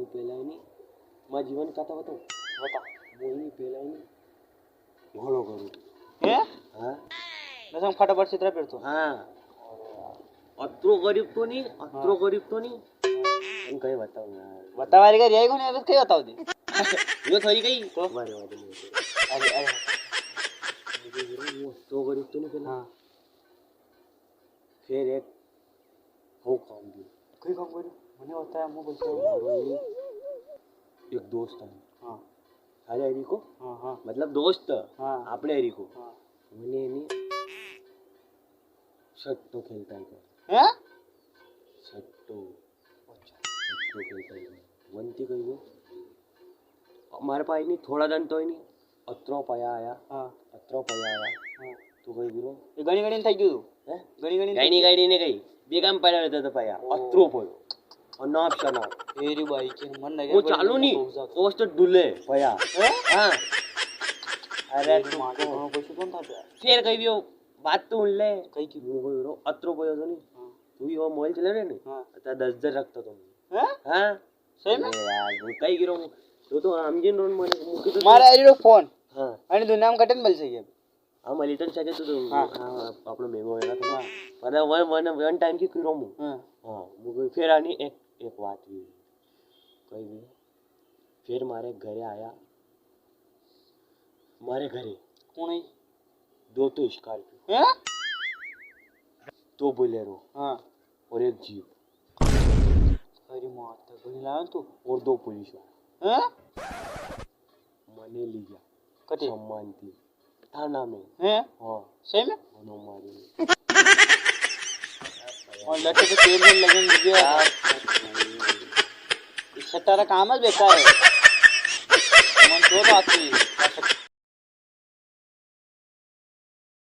હું પહેલાં એની મારા જીવન કથા બતાવું બતા હું એની પહેલાં એની ઘણો કરું હે હા બસ આમ ફટાફટ ચિત્ર પહેરતો હા અત્રો ગરીબ તો નહીં એમ કઈ બતાવું યાર બતાવારી કઈ રહી ગયો ને બસ કઈ બતાવ દે જો થોડી કઈ તો વારે અરે અરે હું અત્રો ગરીબ તો નહીં પહેલાં હા ફેર એક હું કામ કર્યું કઈ કામ કર્યું મને બતાય હું બોલતો મારો એની એક દોસ્ત આવ્યો હા અરે હરીકો હા હા મતલબ દોસ્ત હા આપણે હરીકો હા મને એની સટ્ટો ખેલતા હતો હે સટ્ટો ખેલતા હતો વનતી કહી ગયો મારા પાસે નહીં થોડા દંડ તો નહીં અત્રો પયા આયા હા હા તું કઈ ગયો એ ગણી ગણી થઈ ગયું હે ગણી ગાડી ને કઈ બે કામ પડ્યા હતા તો પયા અત્રો પડ્યો અનાપ શનાપ એરી બાઈ કે મન નગર હું ચાલુ નહીં પોસ્ટ ડુલે પયા હા અરે તું માટે ઘણો પૈસા કોણ થાતો ફેર કહી ગયો વાત તો લે કઈ કીધું હું ગયો અત્રો પડ્યો તો નહીં તું એવો મોબાઈલ ચલાવે ને હા અત્યારે 10,000 રાખતો તો હે હા સહી મે યાર હું કઈ ગયો તો સમજીને રોન મને મૂકી દો મારા આઈડીનો ફોન હા અને દુનિયામાં કટન મળશે કે હા મલિટન સાથે તો હા. હા આપણો મેગો એના તો મને વન ટાઈમ થી કર્યો હું હા હા હું ફેરાની એક વાત કઈ ગઈ ફેર મારે ઘરે આયા મારે ઘરે કોણ આઈ दो तो स्कॉर्पियो હે दो बोलेरो હા और एक जीप અરે માતા ઘણી લાવ્યો તું और 2 पुलिस હે मैंने लिया કટી सम्मान थी थाना में હે हाँ સહી में मनो मारी और लट्टे पे तेल में लगन गया इस सट्टारा काम है बेकार है मन तो आती